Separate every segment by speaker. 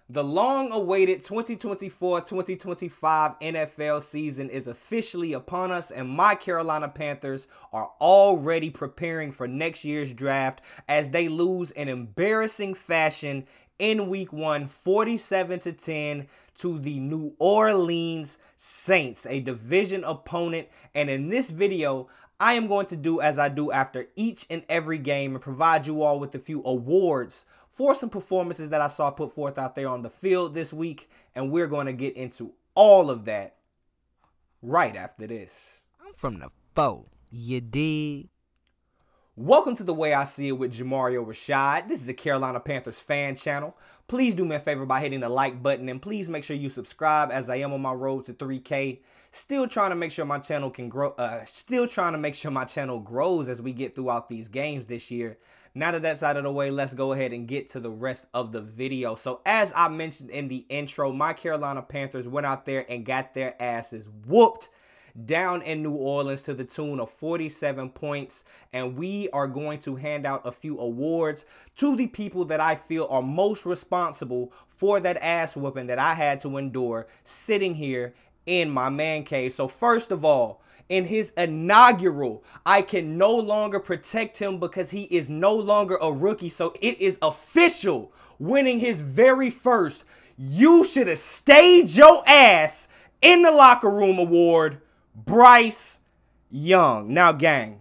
Speaker 1: The long-awaited 2024-2025 NFL season is officially upon us, and my Carolina Panthers are already preparing for next year's draft as they lose in embarrassing fashion in Week 1, 47-10 to the New Orleans Saints, a division opponent. And in this video, I am going to do as I do after each and every game and provide you all with a few awards for some performances that I saw put forth out there on the field this week. And we're going to get into all of that right after this.
Speaker 2: I'm from the foe, you dig?
Speaker 1: Welcome to The Way I See It with Jamario Rashad. This is a Carolina Panthers fan channel. Please do me a favor by hitting the like button, and please make sure you subscribe as I am on my road to 3K. Still trying to make sure my channel can grow. Still trying to make sure my channel grows as we get throughout these games this year. Now that that's out of the way, let's go ahead and get to the rest of the video. So as I mentioned in the intro, my Carolina Panthers went out there and got their asses whooped down in New Orleans to the tune of 47 points. And we are going to hand out a few awards to the people that I feel are most responsible for that ass whooping that I had to endure sitting here in my man cave. So first of all, in his inaugural, I can no longer protect him because he is no longer a rookie. So it is official, winning his very first "You should have stayed your ass in the locker room" award, Bryce Young. Now, gang.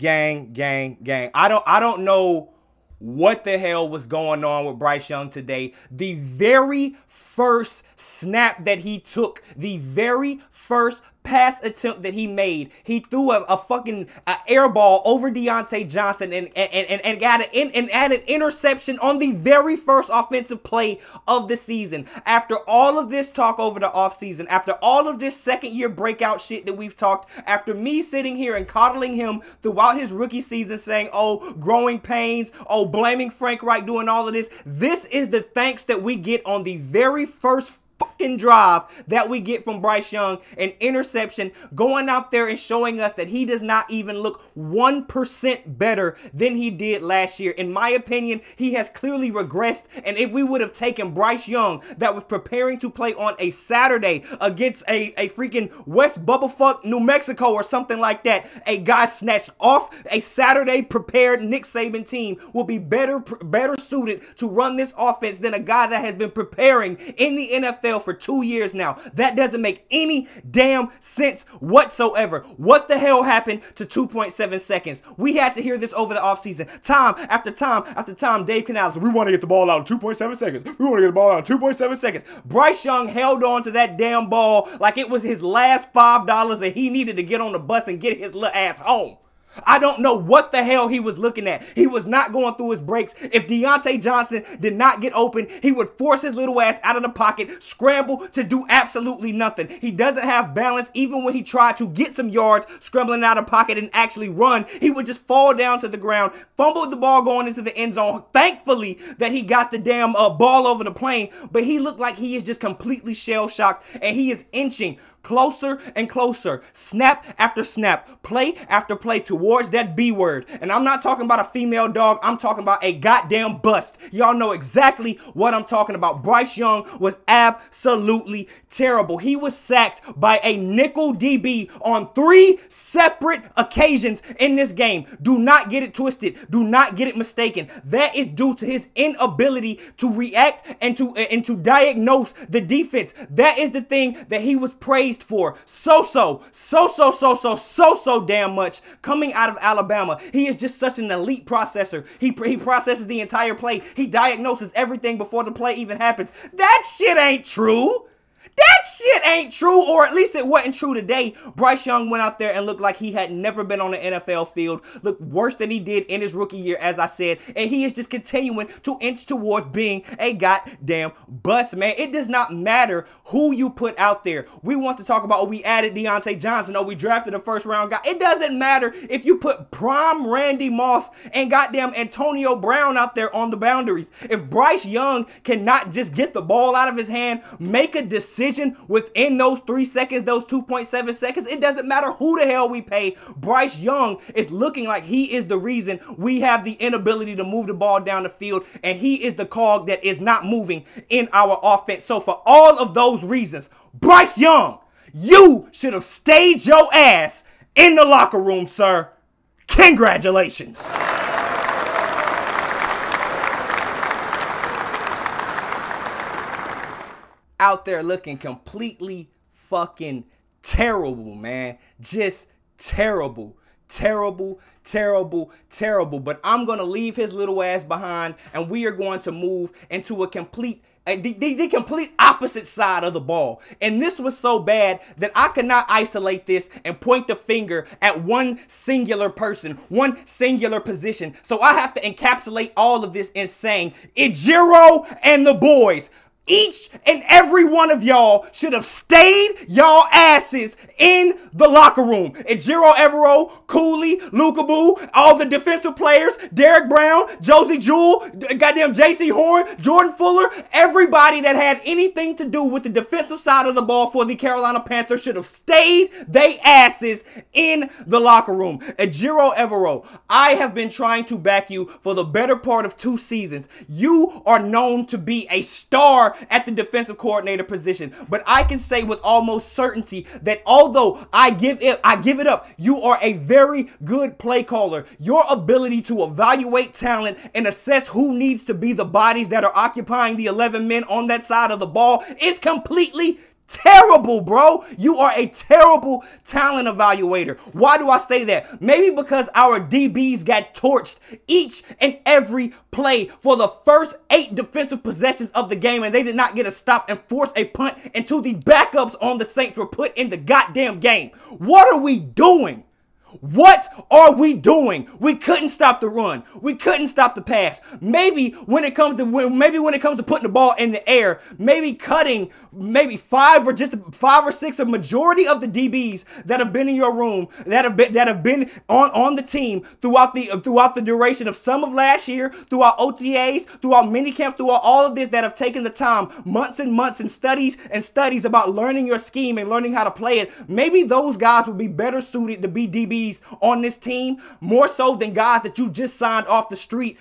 Speaker 1: I don't know what the hell was going on with Bryce Young today. The very first snap that he took, the very first pass attempt that he made, he threw a fucking air ball over Deontay Johnson and got an interception on the very first offensive play of the season. After all of this talk over the offseason, after all of this second-year breakout shit that we've talked, after me sitting here and coddling him throughout his rookie season saying, oh, growing pains, oh, blaming Frank Reich, doing all of this, this is the thanks that we get on the very first fucking drive that we get from Bryce Young. An interception, going out there and showing us that he does not even look 1% better than he did last year. In my opinion, he has clearly regressed. And if we would have taken Bryce Young that was preparing to play on a Saturday against a freaking West Bubblefuck, New Mexico or something like that, a guy snatched off a Saturday prepared Nick Saban team will be better suited to run this offense than a guy that has been preparing in the NFL for 2 years now. That doesn't make any damn sense whatsoever. What the hell happened to 2.7 seconds? We had to hear this over the offseason. Time after time after time, Dave Canales, we want to get the ball out in 2.7 seconds. We want to get the ball out in 2.7 seconds. Bryce Young held on to that damn ball like it was his last $5 and he needed to get on the bus and get his little ass home. I don't know what the hell he was looking at. He was not going through his breaks. If Deontay Johnson did not get open, he would force his little ass out of the pocket, scramble to do absolutely nothing. He doesn't have balance. Even when he tried to get some yards, scrambling out of pocket and actually run, he would just fall down to the ground, fumble the ball going into the end zone. Thankfully that he got the damn ball over the plane, but he looked like he is just completely shell-shocked, and he is inching closer and closer, snap after snap, play after play towards that B word. And I'm not talking about a female dog. I'm talking about a goddamn bust. Y'all know exactly what I'm talking about. Bryce Young was absolutely terrible. He was sacked by a nickel DB on 3 separate occasions in this game. Do not get it twisted. Do not get it mistaken. That is due to his inability to react and to diagnose the defense. That is the thing that he was praised for so damn much coming out of Alabama. He is just such an elite processor. He processes the entire play. He diagnoses everything before the play even happens. That shit ain't true. That shit ain't true, or at least it wasn't true today. Bryce Young went out there and looked like he had never been on an NFL field, looked worse than he did in his rookie year, as I said, and he is just continuing to inch towards being a goddamn bust, man. It does not matter who you put out there. We want to talk about, oh, we added Deontay Johnson, oh, we drafted a first-round guy. It doesn't matter if you put prime Randy Moss and goddamn Antonio Brown out there on the boundaries. If Bryce Young cannot just get the ball out of his hand, make a decision decision within those 3 seconds, those 2.7 seconds. It doesn't matter who the hell we pay. Bryce Young is looking like he is the reason we have the inability to move the ball down the field, and he is the cog that is not moving in our offense. So for all of those reasons, Bryce Young, you should have stayed your ass in the locker room, sir. Congratulations. Out there looking completely fucking terrible, man. Just terrible. Terrible, terrible, terrible. But I'm going to leave his little ass behind, and we are going to move into a complete the complete opposite side of the ball. And this was so bad that I could not isolate this and point the finger at one singular person, one singular position. So I have to encapsulate all of this in saying, Ajiro and the boys, each and every one of y'all should have stayed y'all asses in the locker room. Ajiro Everson, Cooley, Lukabu, all the defensive players, Derek Brown, Josie Jewell, goddamn J.C. Horn, Jordan Fuller, everybody that had anything to do with the defensive side of the ball for the Carolina Panthers should have stayed they asses in the locker room. Ajiro Everson, I have been trying to back you for the better part of 2 seasons. You are known to be a star at the defensive coordinator position, but I can say with almost certainty that although I give it up, you are a very good play caller. Your ability to evaluate talent and assess who needs to be the bodies that are occupying the 11 men on that side of the ball is completely terrible, bro. You are a terrible talent evaluator. Why do I say that? Maybe because our DBs got torched each and every play for the first 8 defensive possessions of the game, and they did not get a stop and force a punt until the backups on the Saints were put in the goddamn game. What are we doing? What are we doing? We couldn't stop the run. We couldn't stop the pass. Maybe when it comes to putting the ball in the air, maybe cutting maybe 5 or 6 a majority of the DBs that have been in your room, that have been on the team throughout the duration of some of last year, throughout OTAs, throughout minicamp, throughout all of this, that have taken the time, months and months and studies about learning your scheme and learning how to play it. Maybe those guys would be better suited to be DBs on this team, more so than guys that you just signed off the street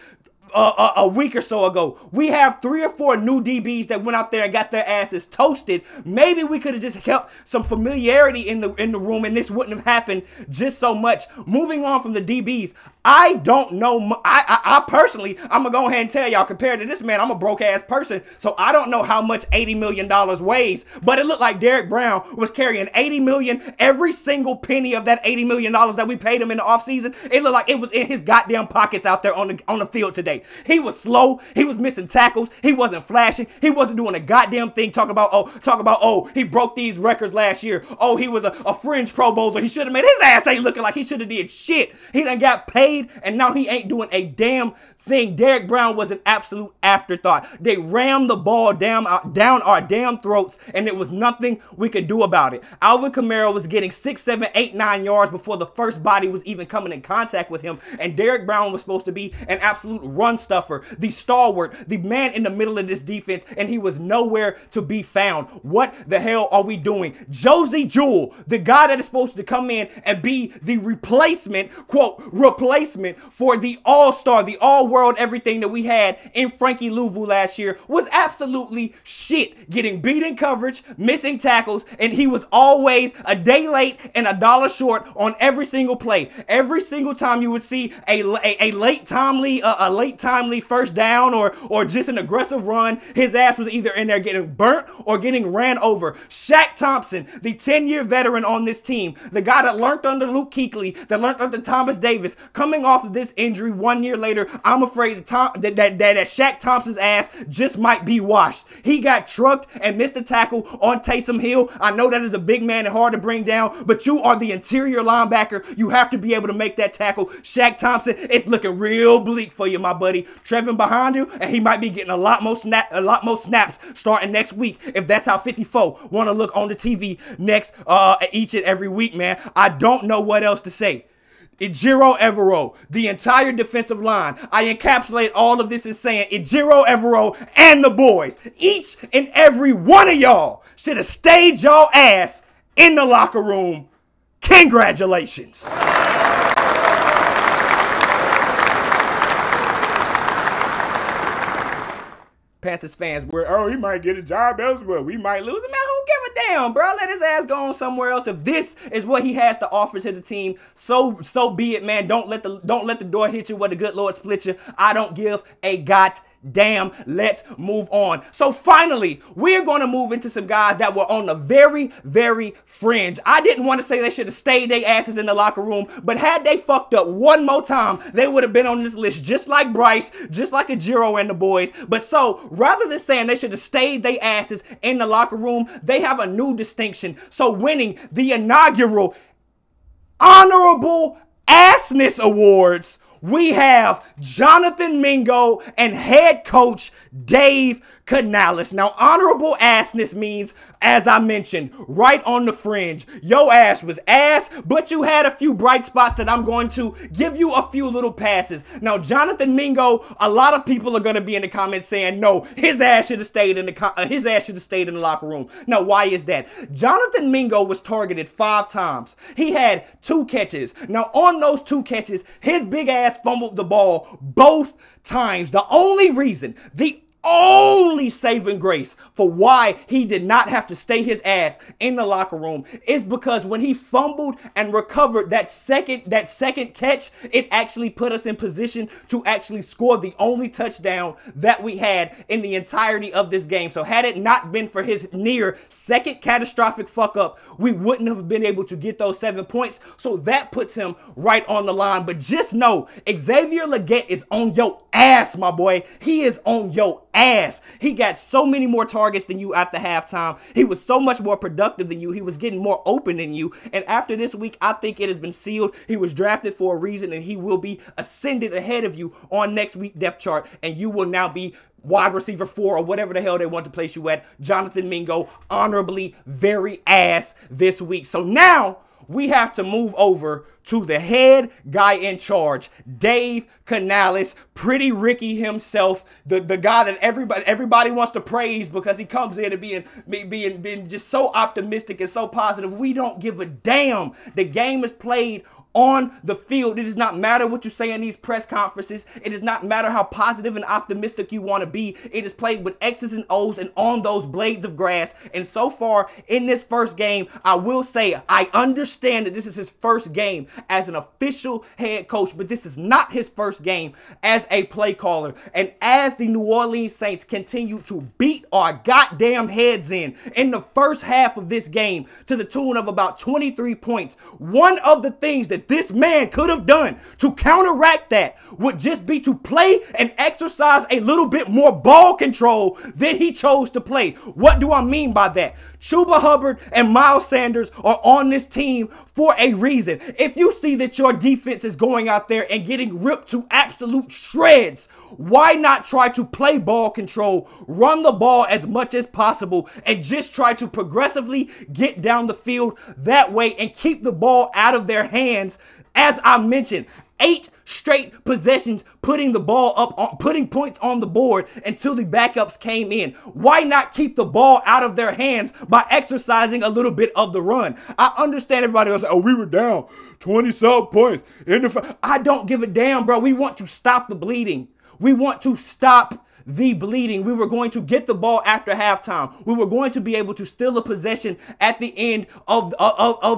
Speaker 1: a week or so ago. We have 3 or 4 new DBs that went out there and got their asses toasted. Maybe we could have just kept some familiarity in the room, and this wouldn't have happened just so much. Moving on from the DBs, I don't know. I personally, I'm gonna go ahead and tell y'all, compared to this man, I'm a broke ass person, so I don't know how much $80 million weighs, but it looked like Derek Brown was carrying $80 million, every single penny of that $80 million that we paid him in the offseason. It looked like it was in his goddamn pockets out there on the field today. He was slow. He was missing tackles. He wasn't flashing. He wasn't doing a goddamn thing. Talk about, he broke these records last year. Oh, he was a fringe Pro Bowler. He should have made his ass ain't looking like he should have did shit. He done got paid, and now he ain't doing a damn thing. Derek Brown was an absolute afterthought. They rammed the ball down our damn throats, and there was nothing we could do about it. Alvin Kamara was getting 6, 7, 8, 9 yards before the first body was even coming in contact with him, and Derek Brown was supposed to be an absolute run stuffer, the stalwart, the man in the middle of this defense, and he was nowhere to be found. What the hell are we doing? Josie Jewell, the guy that is supposed to come in and be the replacement, quote, replacement for the all-star, the all-world everything that we had in Frankie Louvu last year, was absolutely shit. Getting beat in coverage, missing tackles, and he was always a day late and $1 short on every single play. Every single time you would see a late timely first down or just an aggressive run, his ass was either in there getting burnt or getting ran over. Shaq Thompson, the 10-year veteran on this team, the guy that learned under Luke Kuechly, that learned under Thomas Davis, coming off of this injury 1 year later, I'm afraid that Shaq Thompson's ass just might be washed. He got trucked and missed a tackle on Taysom Hill. I know that is a big man and hard to bring down, but you are the interior linebacker. You have to be able to make that tackle. Shaq Thompson, it's looking real bleak for you, my buddy. Trevin behind you, and he might be getting a lot more snaps starting next week, if that's how 54 want to look on the TV next each and every week, man. I don't know what else to say. Ajiro Everson, the entire defensive line. I encapsulate all of this in saying Ajiro Everson and the boys, each and every one of y'all should have stayed y'all ass in the locker room. Congratulations. Panthers fans were, he might get a job elsewhere. We might lose him. Man, who give a damn, bro? Let his ass go on somewhere else. If this is what he has to offer to the team, so be it, man. Don't let the door hit you where the good Lord split you. I don't give a goddamn. Let's move on. So finally, we are going to move into some guys that were on the very, very fringe. I didn't want to say they should have stayed their asses in the locker room, but had they fucked up one more time, they would have been on this list just like Bryce, just like Ajiro and the boys. But so, rather than saying they should have stayed their asses in the locker room, they have a new distinction. So winning the inaugural Honorable Assness Awards, we have Jonathan Mingo and head coach Dave Canales. Now, honorable assness means, as I mentioned, right on the fringe. Your ass was ass, but you had a few bright spots that I'm going to give you a few little passes. Now, Jonathan Mingo, a lot of people are going to be in the comments saying, no, his ass should have stayed in the locker room. Now, why is that? Jonathan Mingo was targeted 5 times. He had 2 catches. Now, on those 2 catches, his big ass fumbled the ball both times. The only saving grace for why he did not have to stay his ass in the locker room is because when he fumbled and recovered that second catch, it actually put us in position to actually score the only touchdown that we had in the entirety of this game. So had it not been for his near second catastrophic fuck up, we wouldn't have been able to get those 7 points. So that puts him right on the line. But just know, Xavier Legette is on your ass, my boy. He is on your ass. He got so many more targets than you after halftime. He was so much more productive than you. He was getting more open than you. And after this week, I think it has been sealed. He was drafted for a reason, and he will be ascended ahead of you on next week's depth chart, and you will now be wide receiver 4 or whatever the hell they want to place you at. Jonathan Mingo, honorably very ass this week. So now we have to move over to the head guy in charge, Dave Canales, Pretty Ricky himself, the guy that everybody wants to praise because he comes in and being just so optimistic and so positive. We don't give a damn. The game is played on the field. It does not matter what you say in these press conferences. It does not matter how positive and optimistic you want to be. It is played with X's and O's and on those blades of grass. And so far in this first game, I will say I understand that this is his first game as an official head coach, but this is not his first game as a play caller. And as the New Orleans Saints continue to beat our goddamn heads in the first half of this game to the tune of about 23 points, one of the things that this man could have done to counteract that would just be to play and exercise a little bit more ball control than he chose to play. What do I mean by that? Chuba Hubbard and Miles Sanders are on this team for a reason. If you see that your defense is going out there and getting ripped to absolute shreds, why not try to play ball control, run the ball as much as possible, and just try to progressively get down the field that way and keep the ball out of their hands? As I mentioned, 8 straight possessions putting the ball up, putting points on the board until the backups came in. Why not keep the ball out of their hands by exercising a little bit of the run? I understand everybody else, oh, we were down 20-something points in the I don't give a damn, bro. We want to stop the bleeding. We want to stop the bleeding. We were going to get the ball after halftime. We were going to be able to steal a possession at the end of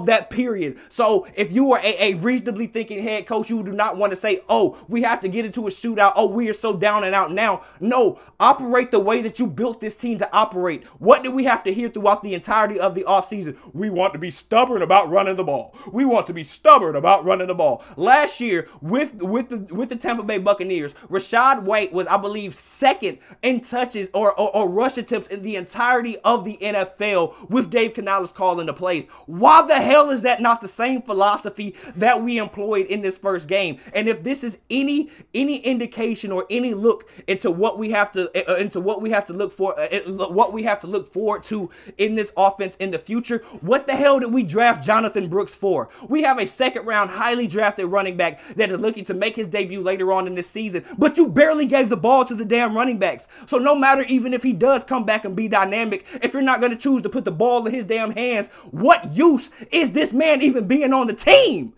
Speaker 1: that period. So if you are a reasonably thinking head coach, you do not want to say, oh, we have to get into a shootout. Oh, we are so down and out now. No, operate the way that you built this team to operate. What did we have to hear throughout the entirety of the offseason? We want to be stubborn about running the ball. We want to be stubborn about running the ball. Last year with the Tampa Bay Buccaneers, Rashad White was, I believe, second second in touches or rush attempts in the entirety of the NFL with Dave Canales calling the plays. Why the hell is that not the same philosophy that we employed in this first game? And if this is any indication or any look into what we have to look forward to in this offense in the future, what the hell did we draft Jonathan Brooks for? We have a second-round, highly drafted running back that is looking to make his debut later on in this season, but you barely gave the ball to the damn running backs. So no matter even if he does come back and be dynamic, if you're not going to choose to put the ball in his damn hands, what use is this man even being on the team?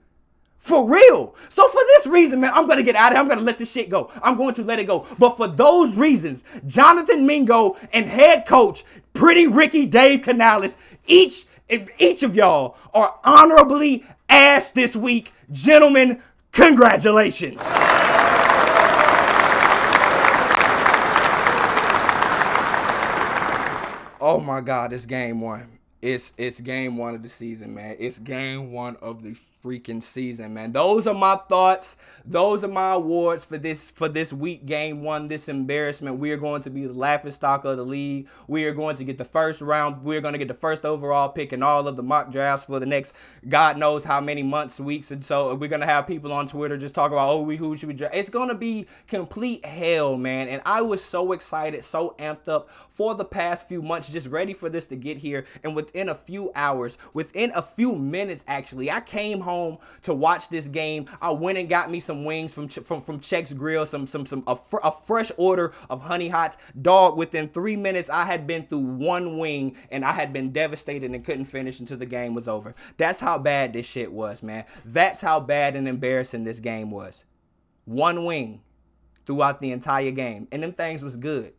Speaker 1: For real. So for this reason, man, I'm going to get out of here. I'm going to let this shit go. I'm going to let it go. But for those reasons, Jonathan Mingo and head coach Pretty Ricky Dave Canales, each of y'all are honorably asked this week. Gentlemen, congratulations. Oh my God, it's game one. It's game one of the season, man. It's game one of the freaking season, man. Those are my thoughts. Those are my awards for this week, game one, this embarrassment. We are going to be the laughingstock of the league. We are going to get the first round. We're going to get the first overall pick in all of the mock drafts for the next God knows how many months, weeks. And so we're going to have people on Twitter just talk about, who should we draft? It's going to be complete hell, man. And I was so excited, so amped up for the past few months, just ready for this to get here. And within a few hours, within a few minutes, actually, I came home to watch this game. I went and got me some wings from Chex Grill, a fresh order of honey hots. Dog, within 3 minutes, I had been through one wing and I had been devastated and couldn't finish until the game was over. That's how bad this shit was, man. That's how bad and embarrassing this game was. One wing throughout the entire game, and them things was good.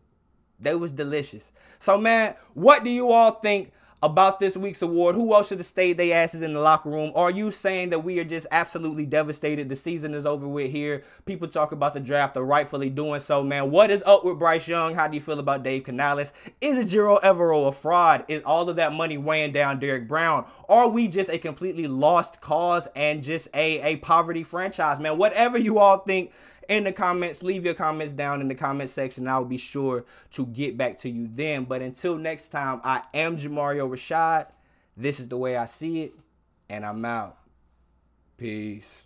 Speaker 1: They was delicious. So, man, what do you all think about this week's award? Who else should have stayed their asses in the locker room? Are you saying that we are just absolutely devastated? The season is over with here. People talk about the draft are rightfully doing so, man. What is up with Bryce Young? How do you feel about Dave Canales? Is Ajiro Everson a fraud? Is all of that money weighing down Derrick Brown? Are we just a completely lost cause and just a poverty franchise, man? Whatever you all think in the comments, leave your comments down in the comment section. I will be sure to get back to you then. But until next time, I am Jamario Rashad. This is the way I see it, and I'm out. Peace.